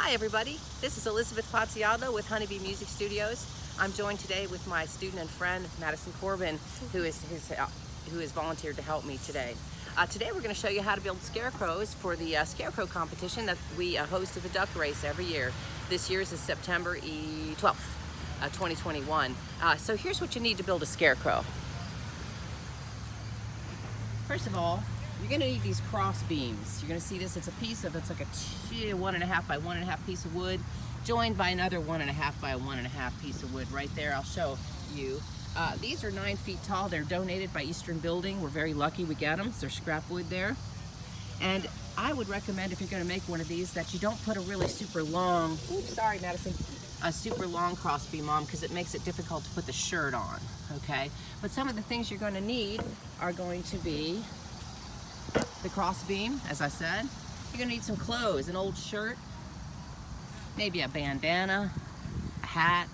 Hi everybody, this is Elizabeth Podsiadlo with Honeybee Music Studios. I'm joined today with my student and friend Madison Corbin, who has volunteered to help me today. Today we're going to show you how to build scarecrows for the Scarecrow competition that we host at the duck race every year. This year's is September 12th, 2021. So here's what you need to build a scarecrow. First of all, you're going to need these cross beams. You're going to see this, it's like a 1.5 by 1.5 piece of wood, joined by another 1.5 by 1.5 piece of wood right there. I'll show you. These are 9 feet tall. They're donated by Eastern Building. We're very lucky we get them. They're scrap wood there. And I would recommend, if you're going to make one of these, that you don't put a really super long, oops, sorry Madison, a super long cross beam on, because it makes it difficult to put the shirt on, okay? But some of the things you're going to need are going to be the cross beam, as I said. You're going to need some clothes, an old shirt, maybe a bandana, a hat,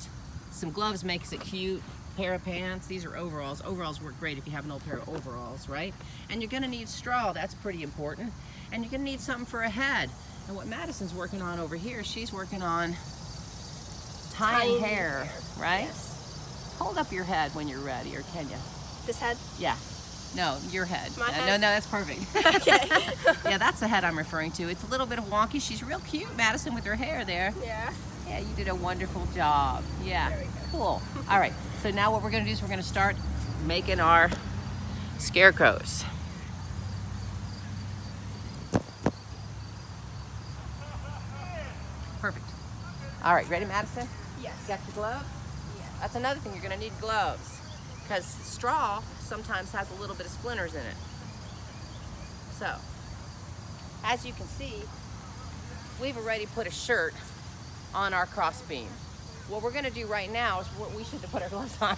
some gloves makes it cute, pair of pants. These are overalls. Overalls work great if you have an old pair of overalls, right? And you're going to need straw. That's pretty important. And you're going to need something for a head. And what Madison's working on over here, she's working on tying hair, right? Yes. Hold up your head when you're ready, or can you? This head? Yeah. No, your head. My head? No, that's perfect. Okay. Yeah, that's the head I'm referring to. It's a little bit of wonky. She's real cute, Madison, with her hair there. Yeah. Yeah, you did a wonderful job. Yeah. There we go. Cool. All right. So now what we're going to do is we're going to start making our scarecrows. Perfect. All right, ready, Madison? Yes. Got your gloves? Yeah. That's another thing, you're going to need gloves, because straw sometimes has a little bit of splinters in it. So, as you can see, we've already put a shirt on our cross beam. What we're going to do right now is what we should have put our gloves on.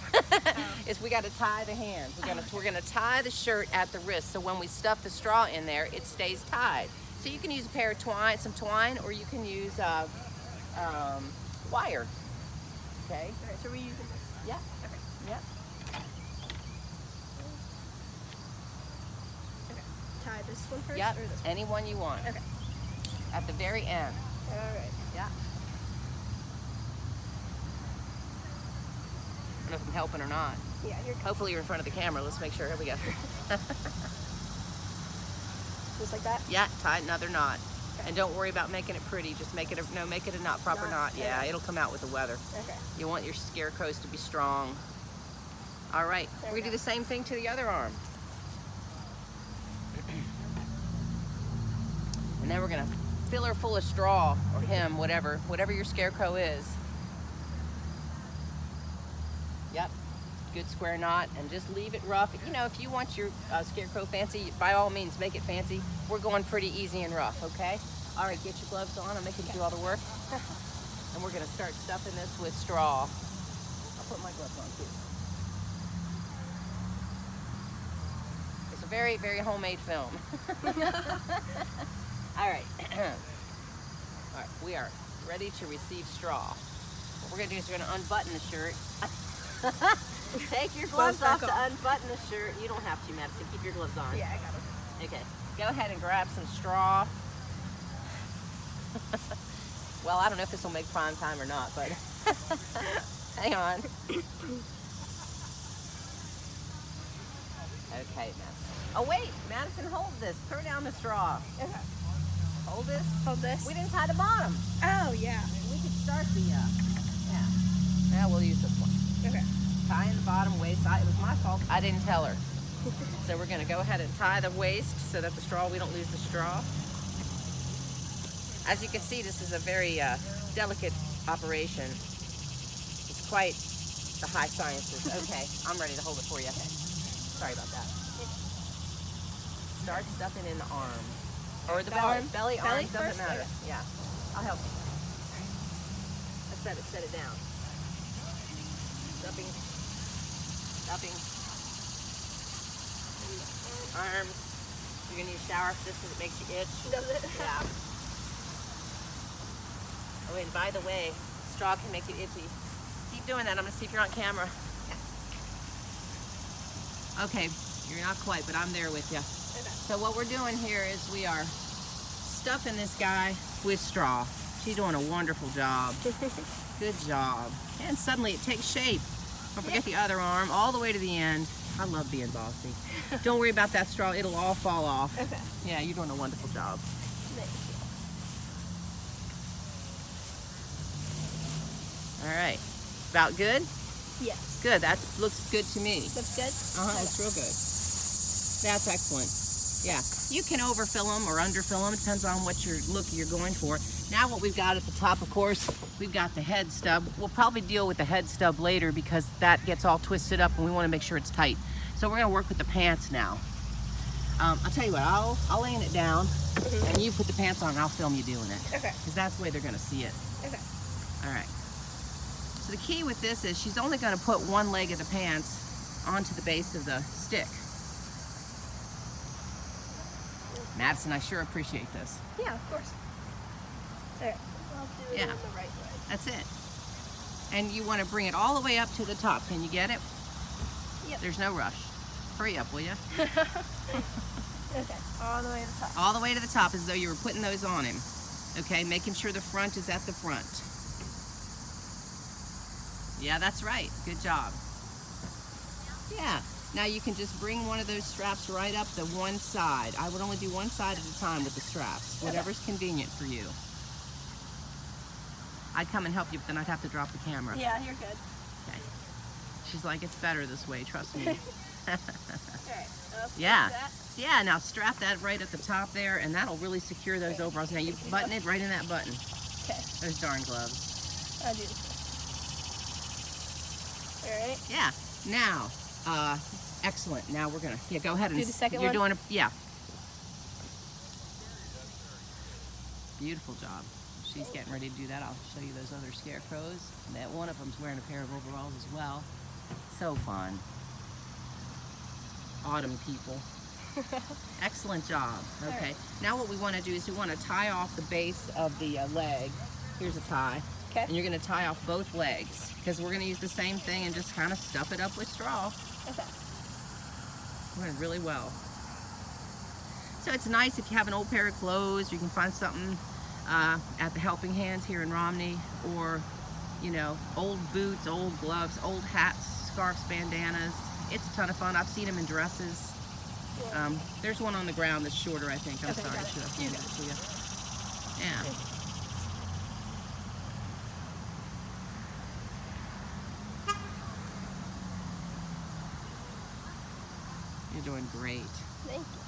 Is we got to tie the hands. We're going to tie the shirt at the wrist, so when we stuff the straw in there, it stays tied. So you can use a pair of twine, some twine, or you can use wire. Okay. All right, so we're using this. Yeah. Okay. Yeah. Okay. Tie this one first, Yep. or this one? Any one you want. Okay. At the very end. All right. Yeah. I don't know if I'm helping or not. Yeah, you're good. Hopefully you're in front of the camera. Let's make sure. Here we go. Just like that? Yeah, tie another knot. Okay. And don't worry about making it pretty. Just make it a knot, proper knot. Yeah, Okay. it'll come out with the weather. Okay. You want your scarecrows to be strong. All right, There we we do go. the same thing to the other arm. And then we're gonna fill her full of straw, or him, whatever your scarecrow is. Yep, good square knot, and just leave it rough. You know, if you want your scarecrow fancy, by all means, make it fancy. We're going pretty easy and rough, okay? All right, get your gloves on. I'm making you do all the work. And we're gonna start stuffing this with straw. I'll put my gloves on too. It's a very, very homemade film. All right. All right, we are ready to receive straw. What we're gonna do is we're gonna unbutton the shirt. Take your gloves off to unbutton the shirt. You don't have to, Madison. Keep your gloves on. Yeah, I got it. Okay. Go ahead and grab some straw. Well, I don't know if this will make prime time or not, but hang on. Okay, Madison. Oh wait, Madison, hold this. Throw down the straw. Okay. Hold this. Hold this. We didn't tie the bottom. Oh, yeah. We could start the, yeah. Now we'll use this one. Okay. Tie in the bottom waist. It was my fault. I didn't tell her. So we're going to go ahead and tie the waist so that the straw, we don't lose the straw. As you can see, this is a very delicate operation. It's quite the high sciences. Okay, I'm ready to hold it for you. Sorry about that. Start stuffing in the arm. Or the belly arm, doesn't first? matter. Okay. Yeah, I'll help you. Set it down. Stuffing. Arms. You're gonna need a shower for this because it makes you itch. Does it? Yeah. Oh, and by the way, straw can make you itchy. Keep doing that. I'm gonna see if you're on camera. Okay, you're not quite, but I'm there with you. Okay. So what we're doing here is we are stuffing this guy with straw. She's doing a wonderful job. Good job. And suddenly it takes shape. Don't forget the other arm all the way to the end. I love being bossy. Don't worry about that straw. It'll all fall off. Okay. Yeah, you're doing a wonderful job. Thank you. All right. About good? Yes. Good. That looks good to me. Looks good? Looks real good. That's excellent. Yeah. You can overfill them or underfill them. It depends on what look you're going for. Now what we've got at the top, of course, we've got the head stub. We'll probably deal with the head stub later because that gets all twisted up and we want to make sure it's tight. So we're going to work with the pants now. I'll tell you what, I'll lay it down and you put the pants on and I'll film you doing it. Okay. Because that's the way they're going to see it. Okay. All right. So the key with this is she's only going to put one leg of the pants onto the base of the stick. Madison, I sure appreciate this. Yeah, of course. All right. I'll do it in the right way. That's it. And you want to bring it all the way up to the top. Can you get it? Yep. There's no rush. Hurry up, will you? Okay. All the way to the top. All the way to the top as though you were putting those on him. Okay, making sure the front is at the front. Yeah, that's right. Good job. Yeah. Now you can just bring one of those straps right up the one side. I would only do one side at a time with the straps, whatever's convenient for you. I'd come and help you, but then I'd have to drop the camera. Yeah, you're good. Okay. She's like, it's better this way, trust me. All right. Yeah. Yeah, now strap that right at the top there, and that'll really secure those overalls. Now you button it right in that button. Okay. Those darn gloves. I do. All right. Yeah. Now, excellent. Now we're gonna, go ahead and do the second you're one. doing yeah. Beautiful job. She's getting ready to do that. I'll show you those other scarecrows. That one of them's wearing a pair of overalls as well. So fun. Autumn people. Excellent job. Okay. Right. Now what we want to do is we want to tie off the base of the leg. Here's a tie. Okay. And you're going to tie off both legs because we're going to use the same thing and just kind of stuff it up with straw. Okay. Went really well. So it's nice if you have an old pair of clothes, you can find something at the Helping Hands here in Romney, or old boots, old gloves, old hats, scarves, bandanas. It's a ton of fun. I've seen them in dresses. There's one on the ground that's shorter, I think. I'm sorry. got it. Should have You handed got it to you. Yeah. You're doing great. Thank you.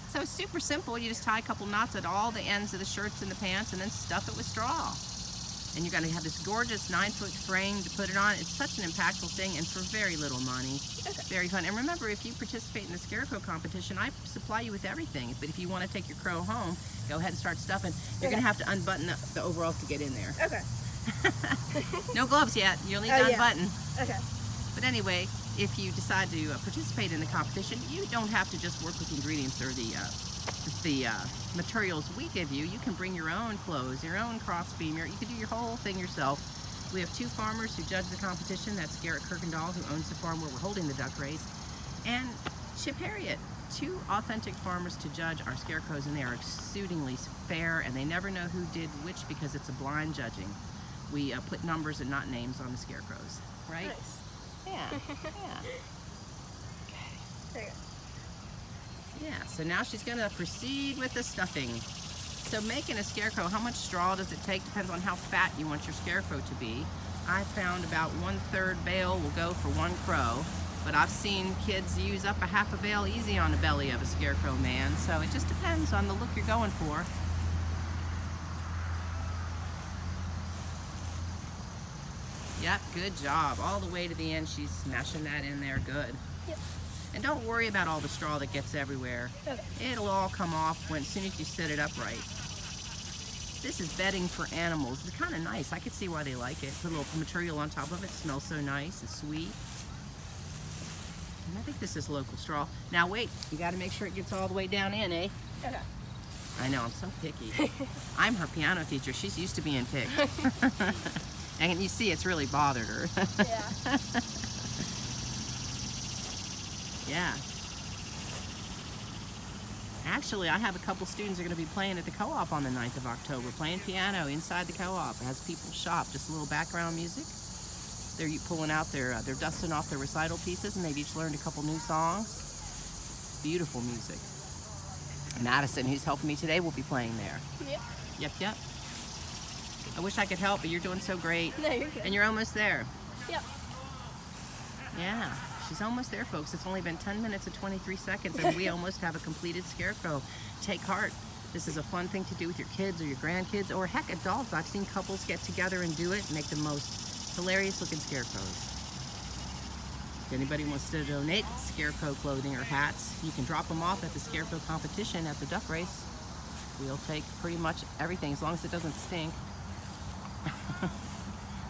So it's super simple. You just tie a couple knots at all the ends of the shirts and the pants and then stuff it with straw. And you're going to have this gorgeous 9-foot frame to put it on. It's such an impactful thing and for very little money. Okay. Very fun. And remember, if you participate in the Scarecrow competition, I supply you with everything. But if you want to take your crow home, go ahead and start stuffing. You're going to have to unbutton the overalls to get in there. Okay. No gloves yet. You'll need to yeah. unbutton. Okay. But anyway, if you decide to participate in the competition, you don't have to just work with the ingredients or the materials we give you. You can bring your own clothes, your own crossbeam. You can do your whole thing yourself. We have 2 farmers who judge the competition. That's Garrett Kirkendall, who owns the farm where we're holding the duck race, and Chip Harriet. 2 authentic farmers to judge our scarecrows, and they are exceedingly fair, and they never know who did which because it's a blind judging. We put numbers and not names on the scarecrows, right? Nice. Yeah, yeah. There you go. Yeah, so now she's going to proceed with the stuffing. So making a scarecrow, how much straw does it take? Depends on how fat you want your scarecrow to be. I found about 1/3 bale will go for 1 crow, but I've seen kids use up a half a bale easy on the belly of a scarecrow man, so it just depends on the look you're going for. Yep, good job. All the way to the end, she's smashing that in there good. Yep. And don't worry about all the straw that gets everywhere. Okay. It'll all come off as soon as you set it up right. This is bedding for animals. It's kind of nice. I could see why they like it. Put a little material on top of it. Smells so nice. It's sweet. And I think this is local straw. Now wait, you got to make sure it gets all the way down in, eh? Okay. I know, I'm so picky. I'm her piano teacher. She's used to being picked. And you see, it's really bothered her. Yeah. Yeah. Actually, I have a couple students who are going to be playing at the co-op on the 9th of October, playing piano inside the co-op as people shop, just a little background music. They're pulling out they're dusting off their recital pieces, and they've each learned a couple new songs. Beautiful music. Madison, who's helping me today, will be playing there. Yep. Yep. I wish I could help, but you're doing so great. No, you're good. And you're almost there. Yep. Yeah, she's almost there, folks. It's only been 10 minutes and 23 seconds, and we almost have a completed Scarecrow. Take heart. This is a fun thing to do with your kids or your grandkids, or heck, adults. I've seen couples get together and do it and make the most hilarious looking scarecrows. If anybody wants to donate Scarecrow clothing or hats, you can drop them off at the Scarecrow competition at the duck race. We'll take pretty much everything as long as it doesn't stink.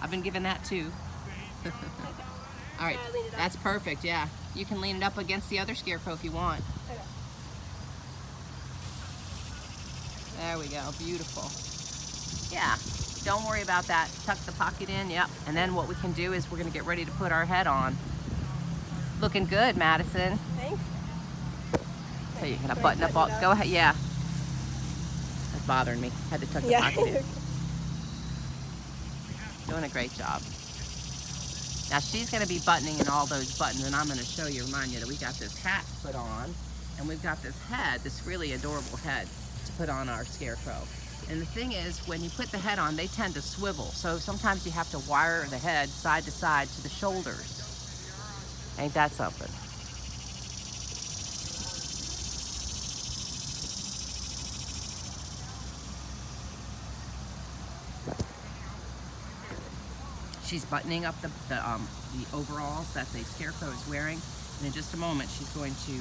I've been given that too. All right, that's perfect, yeah. You can lean it up against the other Scarecrow if you want. Okay. There we go, beautiful. Yeah, don't worry about that. Tuck the pocket in, yep. And then what we can do is we're gonna get ready to put our head on. Looking good, Madison. Thanks. So you're gonna button up all, go ahead, yeah. That's bothering me. Had to tuck the pocket in. Doing a great job. Now she's gonna be buttoning in all those buttons, and I'm gonna show you, remind you that we got this hat put on, and we've got this head, this really adorable head to put on our Scarecrow. And the thing is, when you put the head on, they tend to swivel. So sometimes you have to wire the head side to side to the shoulders. Ain't that something? She's buttoning up the overalls that the Scarecrow is wearing, and in just a moment she's going to,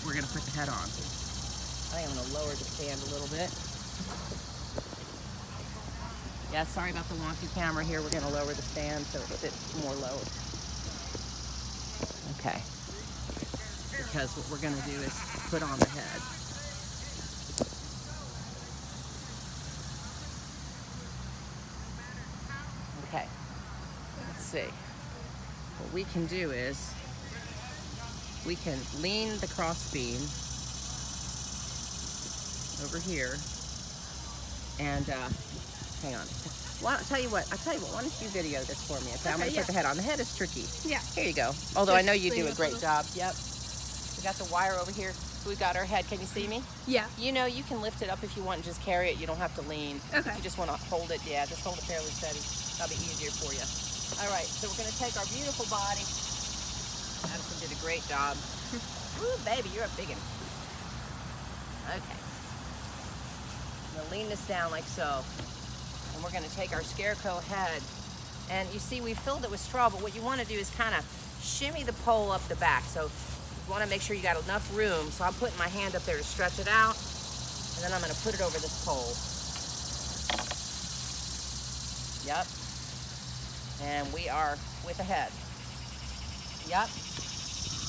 we're going to put the head on. I think I'm going to lower the stand a little bit. Yeah, sorry about the wonky camera here. We're going to lower the stand so it sits more low. Okay. Because what we're going to do is put on the head. Okay, let's see. What we can do is we can lean the cross beam over here and hang on. Well, I'll tell you what, why don't you video this for me? Okay, I'm gonna put the head on. The head is tricky. Yeah. Here you go. Although I Just know you do lean a great it. job. Yep. We got the wire over here. We got our head. Can you see me? Yeah. You know, you can lift it up if you want and just carry it. You don't have to lean. Okay. If you just want to hold it, yeah, just hold it fairly steady. That'll be easier for you. All right, so we're going to take our beautiful body. Madison did a great job. Ooh, baby, you're a big one. Okay. I'm going to lean this down like so. And we're going to take our Scarecrow head. And you see, we filled it with straw, but what you want to do is kind of shimmy the pole up the back. So you want to make sure you got enough room. So I'm putting my hand up there to stretch it out. And then I'm going to put it over this pole. Yep. And we are with a head. Yep.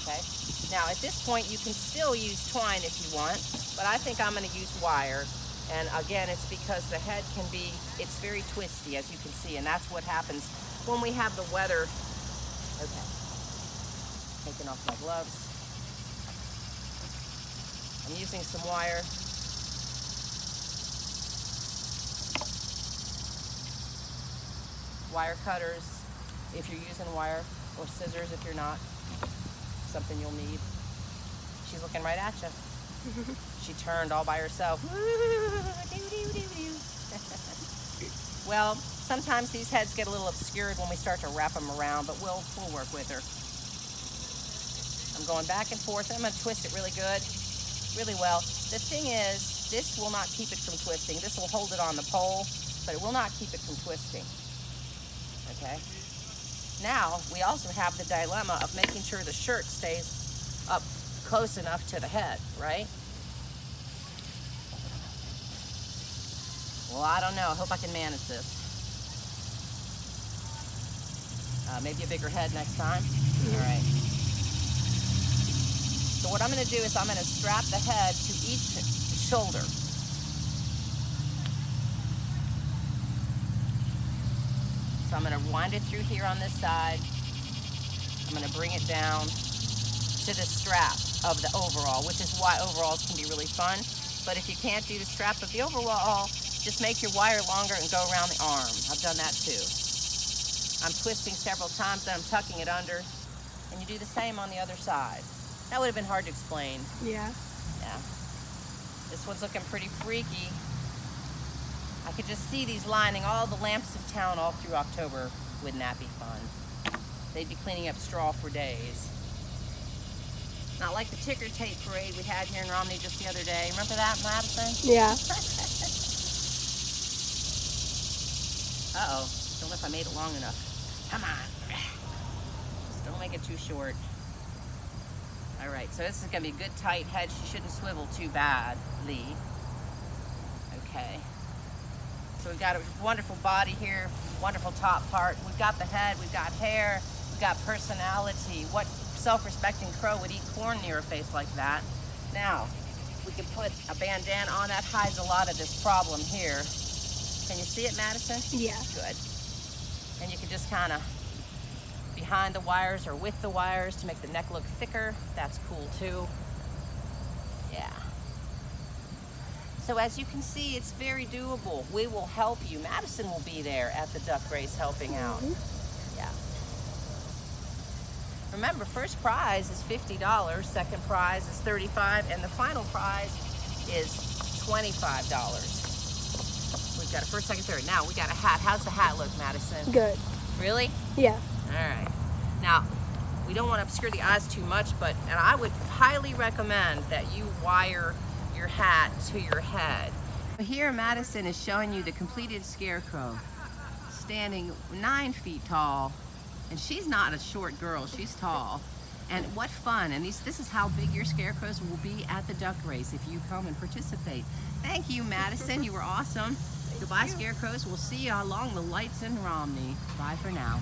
Okay. Now at this point you can still use twine if you want, but I think I'm going to use wire. And again, it's because the head can be, it's very twisty, as you can see, and that's what happens when we have the weather. Okay. Taking off my gloves. I'm using some wire. Wire cutters if you're using wire, or scissors if you're not. Something you'll need. She's looking right at you. She turned all by herself. Well, sometimes these heads get a little obscured when we start to wrap them around, but we'll work with her. I'm going back and forth. I'm going to twist it really good, really well. The thing is, this will not keep it from twisting. This will hold it on the pole, but it will not keep it from twisting. Okay. Now, we also have the dilemma of making sure the shirt stays up close enough to the head, right? Well, I don't know. I hope I can manage this. Maybe a bigger head next time. All right. So what I'm going to do is I'm going to strap the head to each shoulder. So I'm going to wind it through here on this side. I'm going to bring it down to the strap. of the overall, which is why overalls can be really fun. But if you can't do the strap of the overall, just make your wire longer and go around the arm. I've done that too. I'm twisting several times, then I'm tucking it under, and you do the same on the other side. That would have been hard to explain. Yeah. Yeah. This one's looking pretty freaky. I could just see these lining all the lamps of town all through October. Wouldn't that be fun? They'd be cleaning up straw for days. Not like the ticker tape parade we had here in Romney just the other day. Remember that, Madison? Yeah. Uh-oh. Don't know if I made it long enough. Come on. Just don't make it too short. All right, so this is gonna be a good tight head. She shouldn't swivel too badly. Okay. So we've got a wonderful body here, wonderful top part. We've got the head, we've got hair, we've got personality. What self-respecting crow would eat corn near a face like that? Now, we can put a bandana on that, hides a lot of this problem here. Can you see it, Madison? Yeah. Good. And you can just kind of behind the wires or with the wires to make the neck look thicker. That's cool too. Yeah. So as you can see, it's very doable. We will help you. Madison will be there at the duck race helping out. Yeah. Remember, first prize is $50, second prize is $35, and the final prize is $25. We've got a first, second, third. Now we got a hat. How's the hat look, Madison? Good. Really? Yeah. All right. Now, we don't want to obscure the eyes too much, and I would highly recommend that you wire your hat to your head. Here, Madison is showing you the completed Scarecrow, standing 9 feet tall, and she's not a short girl, she's tall. And what fun, and this is how big your Scarecrows will be at the duck race if you come and participate. Thank you, Madison, you were awesome. Goodbye, Scarecrows. We'll see you along the lights in Romney. Bye for now.